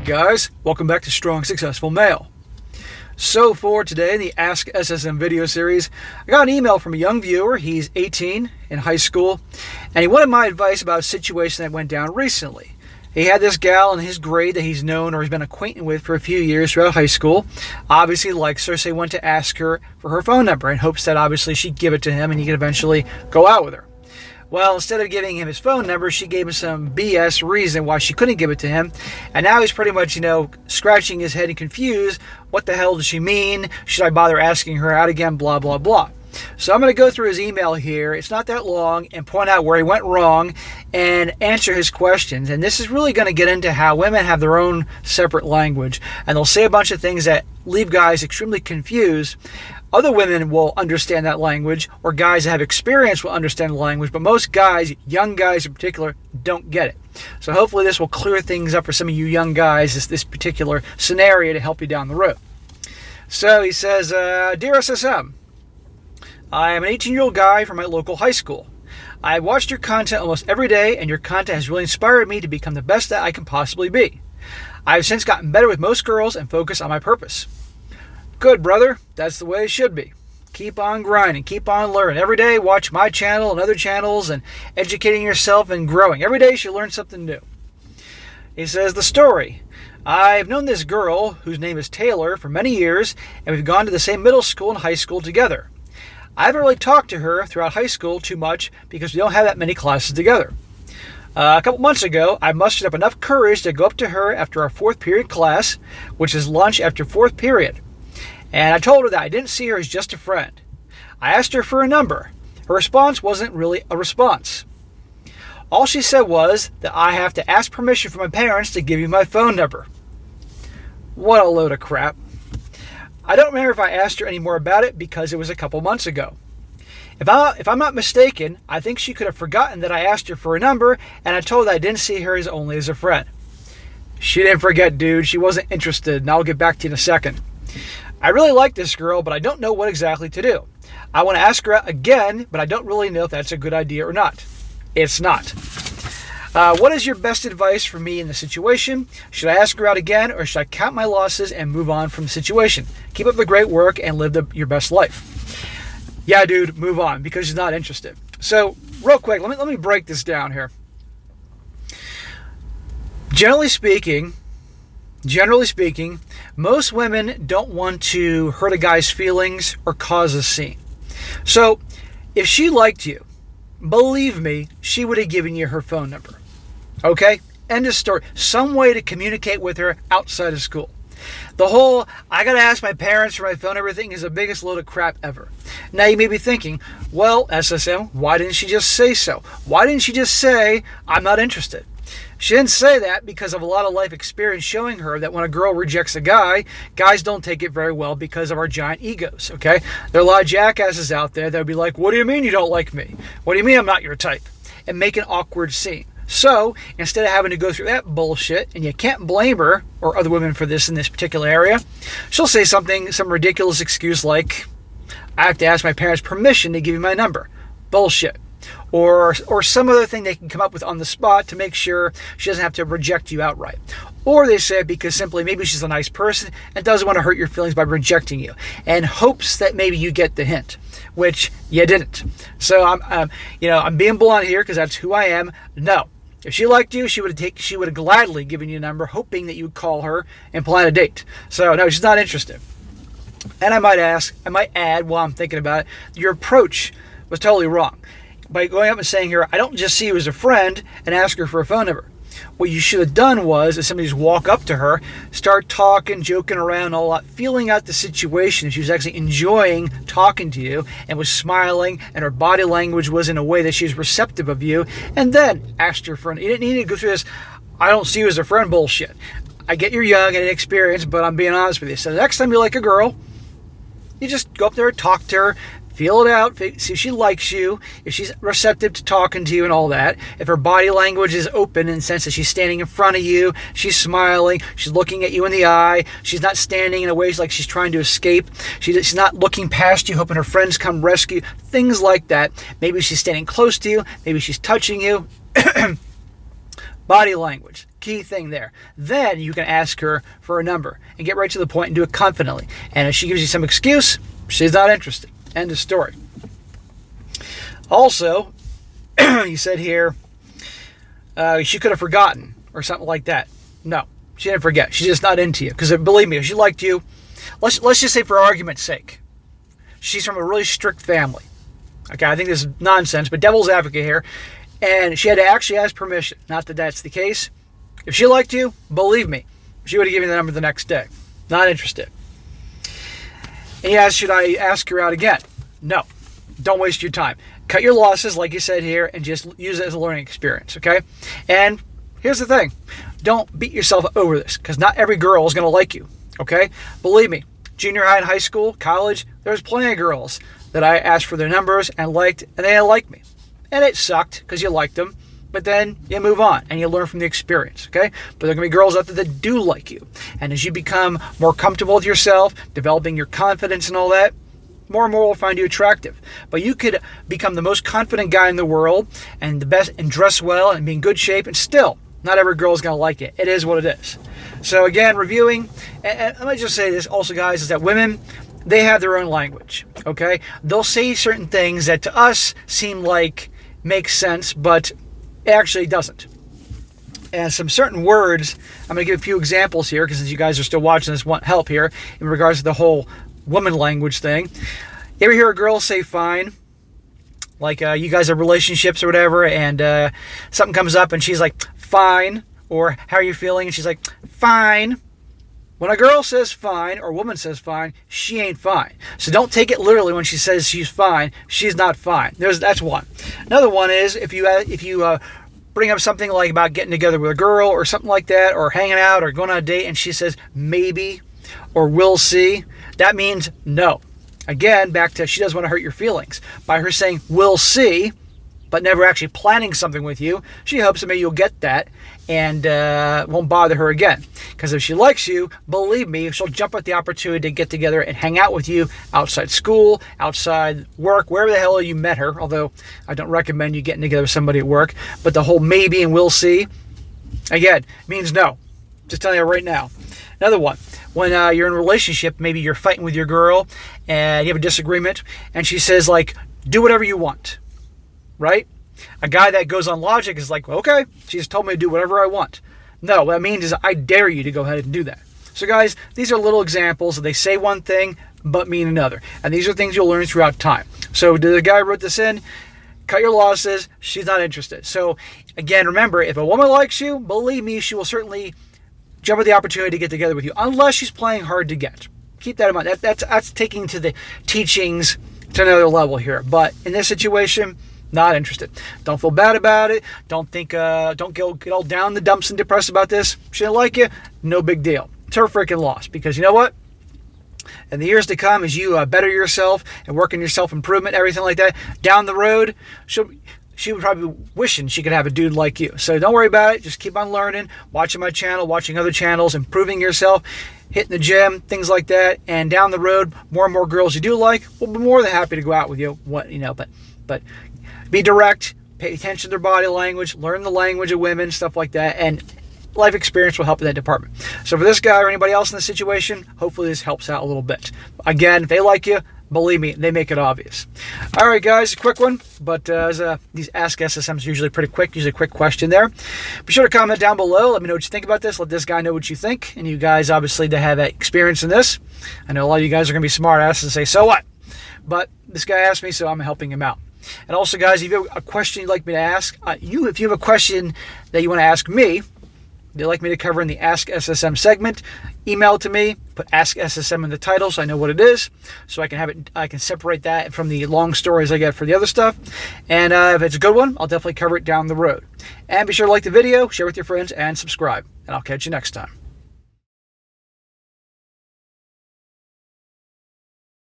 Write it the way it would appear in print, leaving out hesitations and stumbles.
Alright guys, welcome back to Strong Successful Male. So for today, the Ask SSM video series, I got an email from a young viewer. He's 18, in high school, and he wanted my advice about a situation that went down recently. He had this gal in his grade that he's known or has been acquainted with for a few years throughout high school. Obviously likes her, so he went to ask her for her phone number in hopes that obviously she'd give it to him and he could eventually go out with her. Well, instead of giving him his phone number, she gave him some BS reason why she couldn't give it to him. And now he's pretty much, scratching his head and confused. What the hell does she mean? Should I bother asking her out again? Blah, blah, blah. So I'm going to go through his email here. It's not that long, and point out where he went wrong and answer his questions. And this is really going to get into how women have their own separate language. And they'll say a bunch of things that leave guys extremely confused. Other women will understand that language, or guys that have experience will understand the language, but most guys, young guys in particular, don't get it. So hopefully this will clear things up for some of you young guys, this particular scenario, to help you down the road. So he says, Dear SSM, I am an 18-year-old guy from my local high school. I watched your content almost every day, and your content has really inspired me to become the best that I can possibly be. I have since gotten better with most girls and focused on my purpose. Good, brother. That's the way it should be. Keep on grinding. Keep on learning. Every day, watch my channel and other channels and educating yourself and growing. Every day, you should learn something new. He says, the story. I've known this girl, whose name is Taylor, for many years, and we've gone to the same middle school and high school together. I haven't really talked to her throughout high school too much because we don't have that many classes together. A couple months ago, I mustered up enough courage to go up to her after our fourth period class, which is lunch after fourth period. And I told her that I didn't see her as just a friend. I asked her for a number. Her response wasn't really a response. All she said was that I have to ask permission from my parents to give you my phone number. What a load of crap. I don't remember if I asked her any more about it because it was a couple months ago. If I'm not mistaken, I think she could have forgotten that I asked her for a number and I told her that I didn't see her as only as a friend. She didn't forget, dude. She wasn't interested, and I'll get back to you in a second. I really like this girl, but I don't know what exactly to do. I want to ask her out again, but I don't really know if that's a good idea or not. It's not. What is your best advice for me in the situation? Should I ask her out again, or should I count my losses and move on from the situation? Keep up the great work and live your best life. Yeah, dude, move on, because she's not interested. So, real quick, let me break this down here. Generally speaking, most women don't want to hurt a guy's feelings or cause a scene. So, if she liked you, believe me, she would have given you her phone number. Okay? End of story. Some way to communicate with her outside of school. The whole, I gotta ask my parents for my phone number thing is the biggest load of crap ever. Now you may be thinking, well, SSM, why didn't she just say so? Why didn't she just say, I'm not interested? She didn't say that because of a lot of life experience showing her that when a girl rejects a guy, guys don't take it very well because of our giant egos, okay? There are a lot of jackasses out there that would be like, what do you mean you don't like me? What do you mean I'm not your type? And make an awkward scene. So, instead of having to go through that bullshit, and you can't blame her or other women for this in this particular area, she'll say some ridiculous excuse like, I have to ask my parents' permission to give you my number. Bullshit. Or some other thing they can come up with on the spot to make sure she doesn't have to reject you outright. Or they say it because simply maybe she's a nice person and doesn't want to hurt your feelings by rejecting you, and hopes that maybe you get the hint, which you didn't. So I'm being blunt here because that's who I am. No. If she liked you, she would have gladly given you a number, hoping that you would call her and plan a date. So no, she's not interested. And I might add while I'm thinking about it, your approach was totally wrong. By going up and saying here, I don't just see you as a friend and ask her for a phone number. What you should have done was, as somebody just walk up to her, start talking, joking around, all that, feeling out the situation. If she was actually enjoying talking to you and was smiling and her body language was in a way that she was receptive of you, and then asked her for you didn't need to go through this, I don't see you as a friend bullshit. I get you're young and inexperienced, but I'm being honest with you. So the next time you like a girl, you just go up there, talk to her, feel it out, see if she likes you, if she's receptive to talking to you and all that. If her body language is open in the sense that she's standing in front of you, she's smiling, she's looking at you in the eye, she's not standing in a way like she's trying to escape, she's not looking past you, hoping her friends come rescue, things like that. Maybe she's standing close to you, maybe she's touching you. Body language. key thing there. Then you can ask her for a number and get right to the point and do it confidently. And if she gives you some excuse, she's not interested. End of story. Also, you said here, she could have forgotten or something like that. No, she didn't forget. She's just not into you. Because believe me, if she liked you, let's just say for argument's sake, she's from a really strict family. Okay, I think this is nonsense, but devil's advocate here. And she had to actually ask permission. Not that that's the case. If she liked you, believe me, she would have given you the number the next day. Not interested. And you ask, should I ask her out again? No. Don't waste your time. Cut your losses, like you said here, and just use it as a learning experience, okay? And here's the thing. Don't beat yourself up over this, because not every girl is going to like you, okay? Believe me, junior high and high school, college, there's plenty of girls that I asked for their numbers and liked, and they didn't like me. And it sucked, because you liked them, but then you move on, and you learn from the experience, okay? But there are going to be girls out there that do like you. And as you become more comfortable with yourself, developing your confidence and all that, more and more will find you attractive. But you could become the most confident guy in the world and the best and dress well and be in good shape, and still not every girl is going to like it. It is what it is. So again, reviewing, and let me just say this also, guys, is that women, they have their own language, okay? They'll say certain things that to us seem like makes sense, but it actually doesn't. And some certain words, I'm going to give a few examples here, because since you guys are still watching this, want help here in regards to the whole woman language thing. You ever hear a girl say fine? Like you guys have relationships or whatever, and something comes up and she's like, fine, or how are you feeling? And she's like, fine. When a girl says fine, or a woman says fine, she ain't fine. So don't take it literally when she says she's fine. She's not fine. That's one. Another one is if you bring up something like about getting together with a girl or something like that, or hanging out or going on a date, and she says maybe or we'll see, that means no. Again, back to she doesn't want to hurt your feelings. By her saying we'll see, but never actually planning something with you, she hopes that maybe you'll get that and won't bother her again. Because if she likes you, believe me, she'll jump at the opportunity to get together and hang out with you outside school, outside work, wherever the hell you met her. Although I don't recommend you getting together with somebody at work. But the whole maybe and we'll see, again, means no. Just telling you right now. Another one. When you're in a relationship, maybe you're fighting with your girl and you have a disagreement, and she says, like, do whatever you want, right? A guy that goes on logic is like, well, okay, she just told me to do whatever I want. No, what that means is I dare you to go ahead and do that. So, guys, these are little examples. They say one thing but mean another. And these are things you'll learn throughout time. So the guy who wrote this in, cut your losses. She's not interested. So, again, remember, if a woman likes you, believe me, she will certainly jump at the opportunity to get together with you, unless she's playing hard to get. Keep that in mind. That's taking to the teachings to another level here. But in this situation, not interested. Don't feel bad about it. Don't get all down in the dumps and depressed about this. She didn't like you. No big deal. It's her freaking loss. Because you know what? In the years to come, as you better yourself and work on your self-improvement, everything like that, down the road, she would probably be wishing she could have a dude like you. So don't worry about it. Just keep on learning, watching my channel, watching other channels, improving yourself, hitting the gym, things like that. And down the road, more and more girls you do like will be more than happy to go out with you. But be direct, pay attention to their body language, learn the language of women, stuff like that. And life experience will help in that department. So for this guy or anybody else in this situation, hopefully this helps out a little bit. Again, if they like you, believe me, they make it obvious. All right, guys, a quick one, but these Ask SSMs are usually pretty quick, usually a quick question there. Be sure to comment down below. Let me know what you think about this. Let this guy know what you think. And you guys, obviously, that have experience in this. I know a lot of you guys are going to be smart asses and say, so what? But this guy asked me, so I'm helping him out. And also, guys, if you have a question you'd like me to ask, if you have a question that you want to ask me, you'd like me to cover in the Ask SSM segment, email it to me, put Ask SSM in the title so I know what it is, so I can separate that from the long stories I get for the other stuff. And if it's a good one, I'll definitely cover it down the road. And be sure to like the video, share with your friends, and subscribe. And I'll catch you next time.